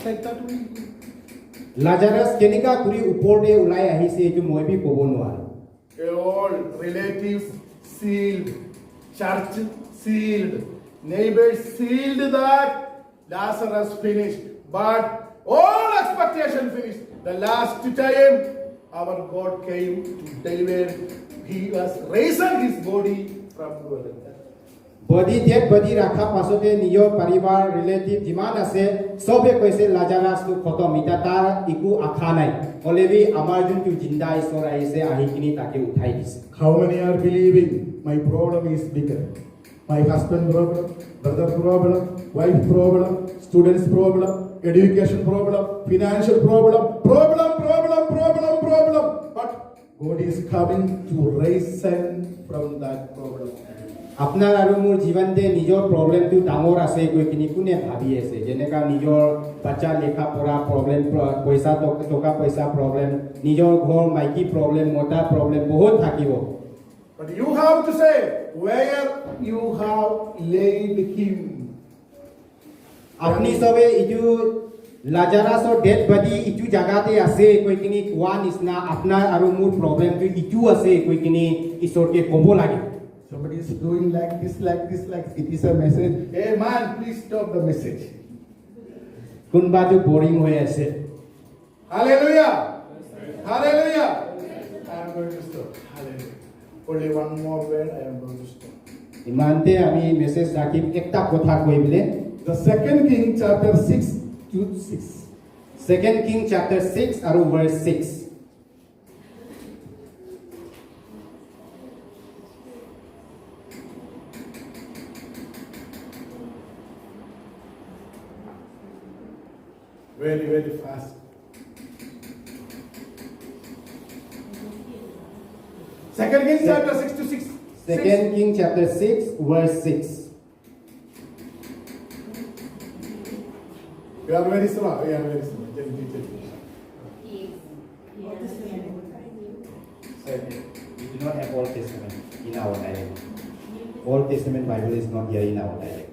like that way. লাজাৰাছ কেনেকা কৰি ওপৰতে ওলাই আহিছে এইটো মই বি ক'ব নোৱাৰো All relatives sealed, church sealed, neighbors sealed that Lazarus finished. But all expectation finished. The last time our God came to deliver. He was raising his body from the dead. Body dead body ৰাখা পাছতে নিজৰ পৰিবাৰ relative যিমান আছে সবে কৈছে লাজাৰাছটো খতম ইটা তাৰ একো আশা নাই অলৰেডি আমাৰ যোনটো জিন্দা ঈশ্বৰ আহিছে আহি কিনি তাকে উঠাই দিছে How many are believing my problem is bigger? My husband problem, brother problem, wife problem, students problem, education problem, financial problem. But God is coming to raise them from that problem. আপোনাৰ আৰু মোৰ জীৱনতে নিজৰ প্ৰবলেমটো ডাঙৰ আছে কৈ কিনি কোনে ভাবি আছে যেনেকা নিজৰ বাচ্চা লেখা পঢ়া প্ৰবলেম পইচা টকা পইচা প্ৰবলেম নিজৰ ঘৰ মাইকী প্ৰবলেম মতা প্ৰবলেম বহুত থাকিব But you have to say where you have laid him. আপুনি সবে ইটো লাজাৰাছৰ ডেড বডি ইটো জাগাতে আছে কৈ কিনি কোৱা নিচিনা আপোনাৰ আৰু মোৰ প্ৰবলেমটো ইটো আছে কৈ কিনি ঈশ্বৰকে ক'ব লাগে Somebody is doing like this. It is a message. Hey man, please stop the message. কোনবাটো বৰিং হৈ আছে Hallelujah. Hallelujah. I am going to stop. Hallelujah. Only one more word I am going to stop. ইমানতে আমি message ৰাখিম একটা কথা কৈ বিলে The 2 King chapter 6 to 6. 2 King chapter 6 আৰু verse 6 Very, very fast. Second King chapter 6 to 6. 2 King chapter 6 verse 6 You are very slow. You are very slow. Tell me. We do not have Old Testament in our dialect. Old Testament Bible is not here in our dialect.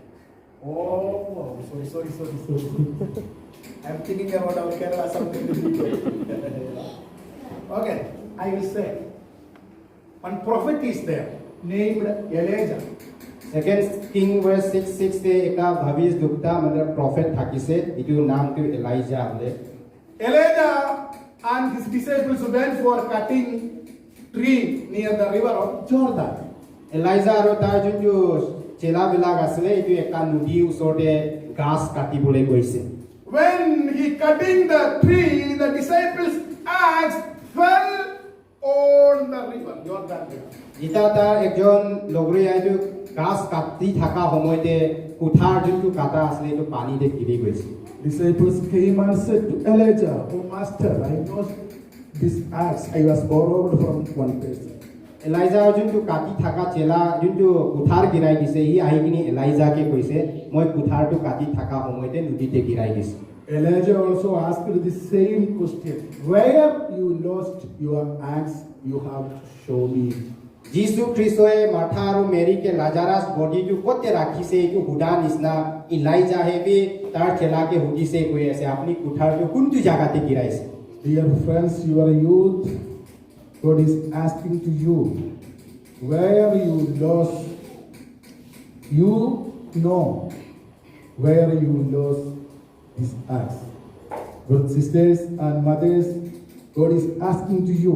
Oh, sorry. I am thinking about our Kerala something. Okay, I will say. One prophet is there. named Elijah. Second King verse 6:6 ते एका भविष्य दुखता मतलब profit থাকিছে इटु नाम तो ELISA हले Elijah and his disciples went for cutting tree near the river of Jordan. Elijah আৰু তাৰ যোনটো চেলা বিলাক আছিল ইটো একা নদী ওচৰতে গাছ কাটিবলৈ গৈছে When he cutting the tree, the disciples' axe fell on the river, Jordan river. ইটা তাৰ একজন লগৰীয়াইটো গাছ কাটি থকা সময়তে কুঠাৰ যোনটো কাটা আছিল এইটো পানীতে গিৰি গৈছে Disciples came and said to Elijah, "Oh master, I lost this axe. I was borrowed from one person." ELISA যোনটো কাটি থকা চেলা যোনটো কুঠাৰ গিৰাই দিছে ই আহি কিনি এলাইজাকে কৈছে মই কুঠাৰটো কাটি থকা সময়তে নদীতে গিৰাই দিছে Elijah also asked the same question. Where you lost your axe, you have to show me. যীশু খ্ৰীষ্টই মাৰ্থা আৰু মেৰীকে লাজাৰাছ বডিটো ক'তে ৰাখিছে এইটো সুধা নিচিনা এলাইজাহে বি তাৰ চেলাকে সুধিছে কৈ আছে আপুনি কুঠাৰটো কোনটো জাগাতে গিৰাইছে Dear friends, you are youth. God is asking to you, where you lost, you know where you lost this axe. Good sisters and mothers, God is asking to you,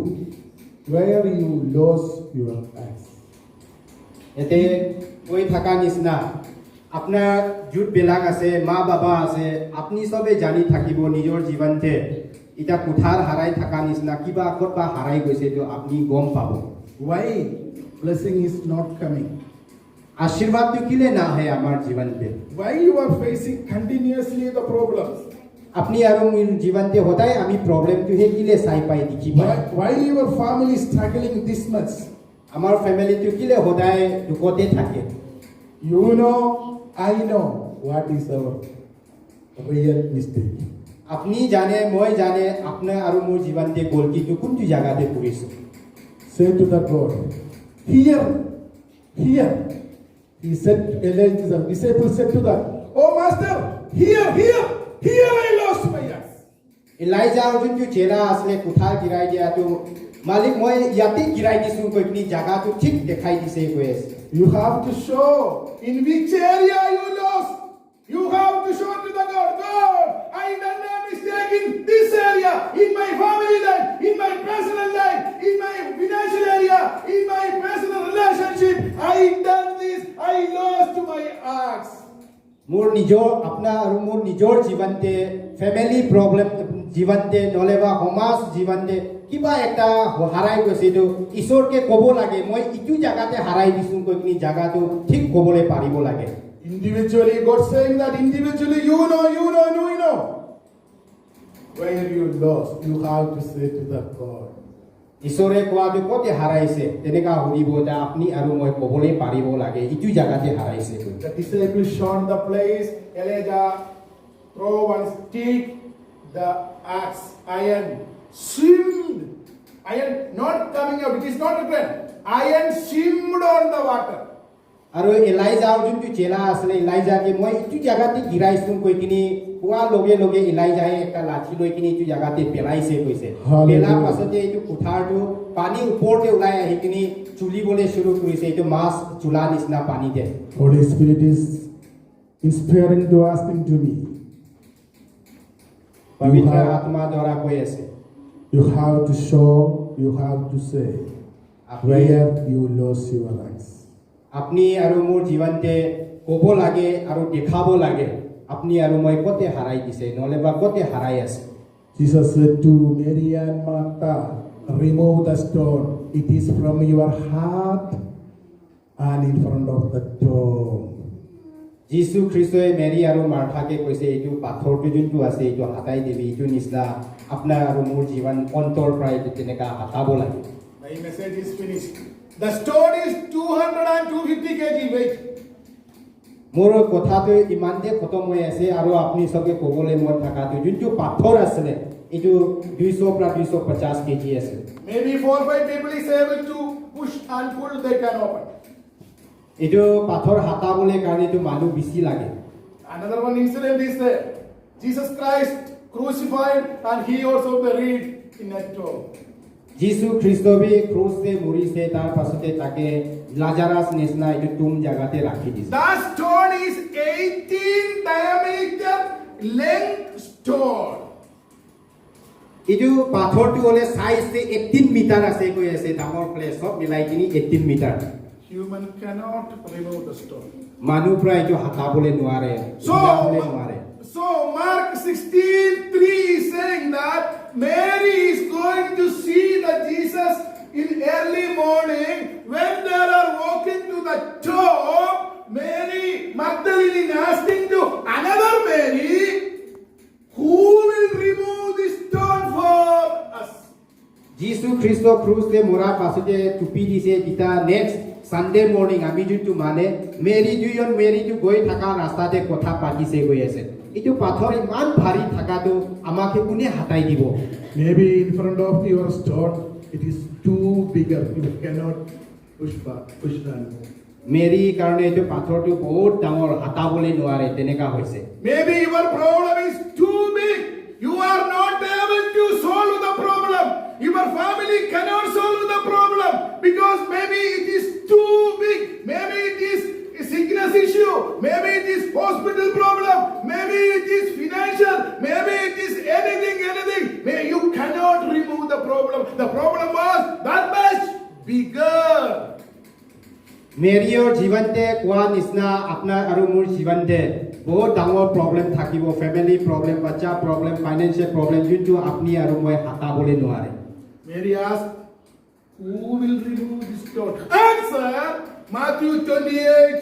where you lost your axe. এতে কৈ থকা নিচিনা আপোনাৰ jute বিলাক আছে মা বাবা আছে আপুনি সবে জানি থাকিব নিজৰ জীৱনতে এটা কুঠাৰ হাৰাই থকা নিচিনা কিবা ক'তবা হাৰাই গৈছে তো আপুনি গম পাব Why blessing is not coming? আশীৰ্বাদটো কিলে না হয় আমাৰ জীৱনতে Why you are facing continuously the problems? আপুনি আৰু মোৰ জীৱনতে সদায় আমি প্ৰবলেমটো হে কিলে চাই পাই দেখি পাই Why your family is struggling this much? আমাৰ ফ্যামিলিটো কিলে সদায় দুখতে থাকে You know, I know what is our real mistake. আপুনি জানে মই জানে আপোনাৰ আৰু মোৰ জীৱনতে গলতিটো কোনটো জায়গাতে কৰিছে Say to the God, here. He said to Elijah, the disciple said to that, "Oh master, here I lost my axe." ELISA যোনটো চেলা আসলে কুঠাৰ গিৰাই দিয়াটো মালিক মই ইয়াতে গিৰাই দিছো কৈ কিনি জাগাটো ঠিক দেখাই দিছে কৈ আছে You have to show in which area you lost. You have to show to the God, God, I done a mistake in this area, in my family life, in my personal life, in my financial area, in my personal relationship. I done this, I lost my axe. মোৰ নিজৰ আপোনাৰ আৰু মোৰ নিজৰ জীৱনতে family problem জীৱনতে নলেবা সমাজ জীৱনতে কিবা একটা হাৰাই গৈছে তো ঈশ্বৰকে ক'ব লাগে মই ইটো জাগাতে হাৰাই দিছো কৈ কিনি জাগাটো ঠিক ক'বলৈ পাৰিব লাগে Individually, God saying that individually, you know. Where you lost, you have to say to that God. ঈশ্বৰে কোৱাটো ক'তে হাৰাইছে তেনেকা সুধিব যে আপুনি আৰু মই ক'বলৈ পাৰিব লাগে ইটো জাগাতে হাৰাইছে The disciples shown the place. Elijah throw one stick, the axe, iron, shimmed. Iron not coming out, it is not written. Iron shimmed on the water. আৰু এলাইজাৰ যোনটো চেলা আছিলে এলাইজাকে মই ইটো জাগাতে গিৰাইছো কৈ কিনি কোৱা লগে লগে এলাইজাই এটা লাঠি লৈ কিনি ইটো জাগাতে পেলাইছে কৈছে পেলাৰ পাছতে এইটো কুঠাৰটো পানী ওপৰতে ওলাই আহি কিনি চুলিবলৈ শুৰু কৰিছে এইটো মাছ চুলা নিচিনা পানীতে Holy Spirit is inspiring to asking to me. পবিত্ৰ আত্মা দ্বাৰা কৈ আছে You have to show, you have to say where you lost your axe. আপুনি আৰু মোৰ জীৱনতে ক'ব লাগে আৰু দেখাব লাগে আপুনি আৰু মই ক'তে হাৰাই দিছে নলেবা ক'তে হাৰাই আছে Jesus said to Mary and Martha, remove the stone. It is from your heart and in front of the tomb. যীশু খ্ৰীষ্টই মেৰী আৰু মাৰ্থাকে কৈছে এইটো পাথৰটো যোনটো আছে এইটো হাতাই দিবি এইটো নিচিনা আপোনাৰ আৰু মোৰ জীৱন অন্তৰ প্ৰায় তেনেকা হাতাব লাগে My message is finished. The stone is 200 and 250 kg weight. মোৰ কথাটো ইমানতে খতম হৈ আছে আৰু আপুনি সবে ক'বলৈ মন থকাটো যোনটো পাথৰ আছিলে এইটো 200 পৰা 250 কেজি আছে Maybe 4-5 people is able to push and pull, they can open. এইটো পাথৰ হাতাবলৈ কাৰণে এইটো মানুহ বেছি লাগে Another one incident is there. Jesus Christ crucified and he also buried in a tomb. যিশু খ্ৰীষ্টবি ক্ৰুছে মৰিছে তাৰ পাছতে তাকে লাজাৰাছ নিচিনা এইটো টুম জাগাতে ৰাখি দিছে That stone is 18 diameter length stone. এইটো পাথৰটো হলে সাইজতে 18 মিটাৰ আছে কৈ আছে ডাঙৰ প্লেস সব মিলাই কিনি 18 metre Human cannot remove the stone. মানুহ প্ৰায় এইটো হাতাবলৈ নোৱাৰে উলিয়াবলৈ নোৱাৰে So Mark 16:3 is saying that Mary is going to see the Jesus in early morning when they are walking to the tomb. Mary Magdalene is asking to another Mary, who will remove this stone for us? যিশু খ্ৰীষ্ট ক্ৰুছে মৰাৰ পাছতে টুপি দিছে যেতিয়া next Sunday morning আমি যোনটো মানে মেৰীটো গৈ থকা ৰাস্তাতে কথা পাতিছে গৈ আছে এইটো পাথৰ ইমান ভাৰী থাকাটো আমাকে কোনে হাতাই দিব Maybe in front of your stone it is too bigger. You cannot push down. Mary কাৰণে এইটো পাথৰটো বহুত ডাঙৰ হাতাবলৈ নোৱাৰে তেনেকা হৈছে Maybe your problem is too big. You are not able to solve the problem. Your family cannot solve the problem because maybe it is too big. Maybe it is a sickness issue. Maybe it is hospital problem. Maybe it is financial. Maybe it is anything. You cannot remove the problem. The problem was that much bigger. মেৰীৰ জীৱনতে কোৱা নিচিনা আপোনাৰ আৰু মোৰ জীৱনতে বহুত ডাঙৰ problem থাকিব family problem বাচ্চা problem financial problem যোনটো আপুনি আৰু মই হাতাবলৈ নোৱাৰে Mary asked, who will remove this stone? Answer, Matthew 28,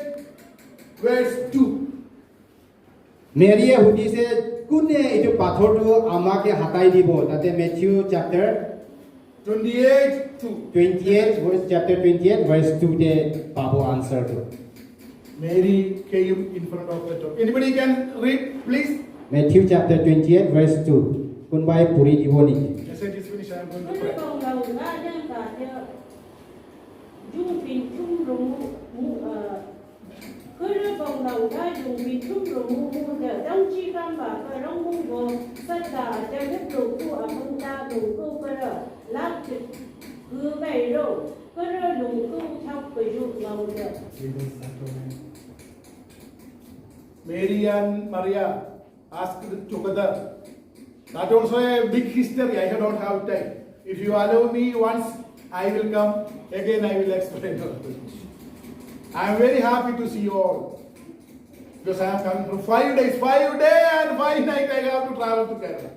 verse 2. মেৰীয়ে সুধিছে কোনে এইটো পাথৰটো আমাকে হাতাই দিব তাতে Matthew chapter 28, 2. 28 verse chapter 28 verse 2 তে পাব আনসারটো Mary came in front of the tomb. Anybody can read, please? Matthew chapter 28 verse 2 কোনবাই পঢ়ি দিব নেকি Message is finished. I am going to Cứ pray. vòng đầu ngã nhân cả theo dung bình trung rồng cứ vòng đầu ngã dung bình trung rồng mu giờ trong chi cam và cái rong mu gồm tất cả trong hết đồ của ông ta đồ câu cái đó lát cứ vậy rồi cứ đồ câu thọc cái dụng ngầu giờ Mary and Maria asked together. That also a big history. I don't have time. If you allow me once, I will come. Again, I will explain. I am very happy to see you all. Because I am coming from 5 days. 5 days and 5 nights I have to travel to Kerala.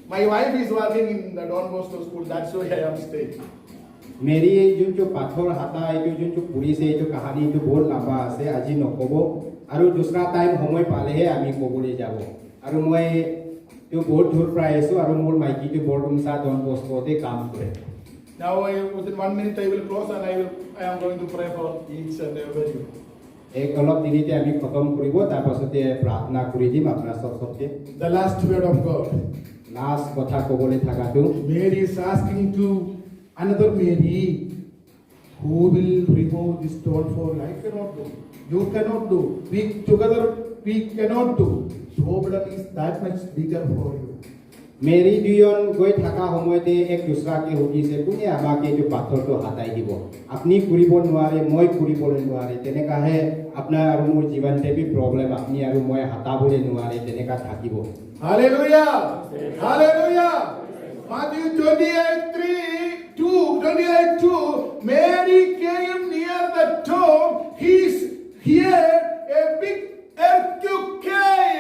My wife is working in the Don Bosco school. That's why I am staying. Mary যোনটো পাথৰ হাতা এইটো যোনটো পুৰিছে এইটো কাহিনী এইটো বহুত লম্বা আছে আজি নকব আৰু দুসৰা টাইম সময় পালেহে আমি কবলৈ যাব আৰু মই এইটো বহুত দূৰ প্ৰায় আছো আৰু মোৰ মাইকীটো বৰডুমছা ডন বস্কোতে কাম কৰে Now, within 1 minute, I will close and I am going to pray for each and every you. এক অলপ দিনতে আমি খতম কৰিব তাৰ পাছতে প্ৰাৰ্থনা কৰি দিম আপোনাৰ সবকে The last word of God. Last কথা কবলৈ থাকাটো Mary is asking to another Mary, who will remove this stone for you? I cannot do. You cannot do. We together we cannot do. Problem is that much bigger for you. Mary দুজন গৈ থকা সময়তে এক দুসৰাকে সুধিছে কোনে আমাক এইটো পাথৰটো হাতাই দিব আপুনি কৰিব নোৱাৰে মই কৰিবলৈ নোৱাৰে তেনেকাহে আপোনাৰ আৰু মোৰ জীৱনতে বি প্ৰব্লেম আপুনি আৰু মই হাতাবলৈ নোৱাৰে তেনেকা থাকিব Hallelujah. Hallelujah. Matthew 28:2. Mary came near the tomb. He heard a big earthquake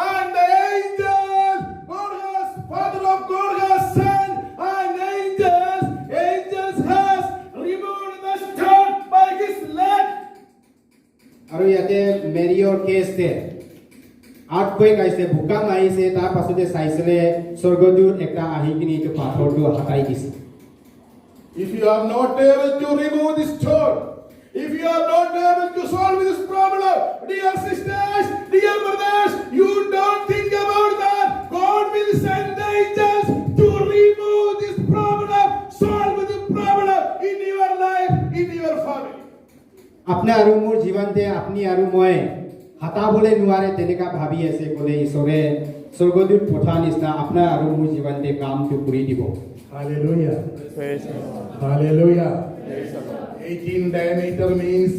and the angels, God has, Father of God has sent and angels has removed the stone by his leg. আৰু ইয়াতে মেৰীৰ কেছতে earthquake আহিছে ভূকম্প আহিছে তাৰ পাছতে চাইছিলে স্বৰ্গদূত এটা আহি কিনি এইটো পাথৰটো হাতাই দিছে If you are not able to remove this stone, if you are not able to solve this problem, dear sisters, dear brothers, you don't think about that. God will send the angels to remove this problem, solve the problem in your life, in your family. আপোনাৰ আৰু মোৰ জীৱনতে আপুনি আৰু মই হাতাবলৈ নোৱাৰে তেনেকা ভাবি আছে ক'লে ঈশ্বৰে স্বৰ্গদূত পঠা নিচিনা আপোনাৰ আৰু মোৰ জীৱনতে কামটো কৰি দিব Hallelujah. Praise the Lord. Hallelujah. Praise the Lord. 18 diameter means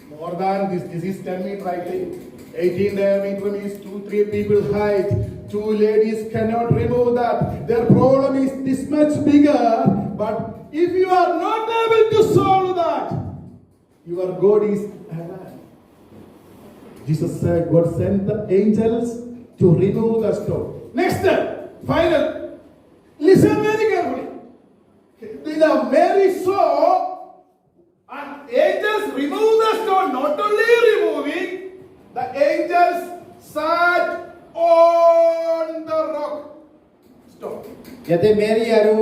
more than this. This is 10 meter, I think. 18 diameter means 2-3 people height. 2 ladies cannot remove that. Their problem is this much bigger. But if you are not able to solve that, your God is alive. Jesus said, God sent the angels to remove the stone. Next step, final. Listen very carefully. The Mary saw, and angels remove the stone. Not only removing, the angels sat on the rock stone. ইয়াতে Marie আৰু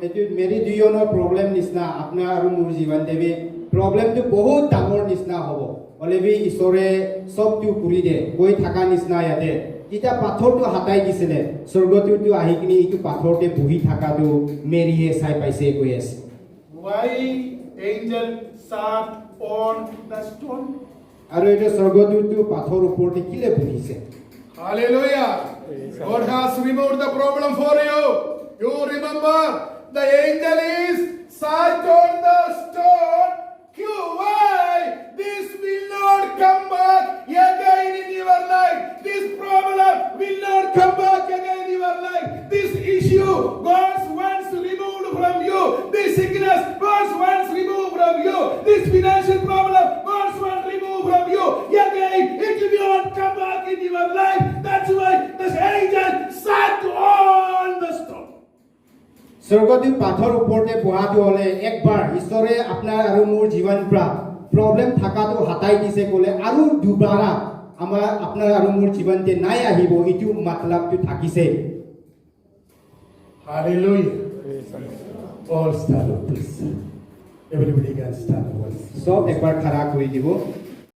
এইটো Marie দুজনৰ problem নিচিনা আপোনাৰ আৰু মোৰ জীৱন দেৱী প্ৰব্লেমটো বহুত ডাঙৰ নিচিনা হ'ব অলৰেডি ঈশ্বৰে চবটো কৰি দিয়ে গৈ থকা নিচিনা ইয়াতে যেতিয়া পাথৰটো হাতাই দিছিলে স্বৰ্গটোতো আহি কিনি এইটো পাথৰতে বহি থকাটো মেৰীয়ে চাই পাইছে কৈ আছে Why angel sat on the stone? আৰু এইটো স্বৰ্গটোতো পাথৰ ওপৰতে কিলে বহিছে Hallelujah. God has removed the problem for you. You remember, the angel is sat on the stone. Why? This will not come back again in your life. This problem will not come back again in your life. This issue, God wants removed from you. This sickness, God wants removed from you. This financial problem, God wants removed from you. Again, it will not come back in your life. That's why this angel sat on the stone. স্বৰ্গটো পাথৰ ওপৰতে বহাটো হ'লে একবাৰ ঈশ্বৰে আপোনাৰ আৰু মোৰ জীৱন পৰা প্ৰব্লেম থকাটো হাতাই দিছে ক'লে আৰু দুবাৰা আমাৰ আপোনাৰ আৰু মোৰ জীৱনতে নাই আহিব এইটো মতলবটো থাকিছে Hallelujah. Praise the Lord. All stand up, please. Everybody can stand up. সব একবাৰ খাৰা কৰি দিব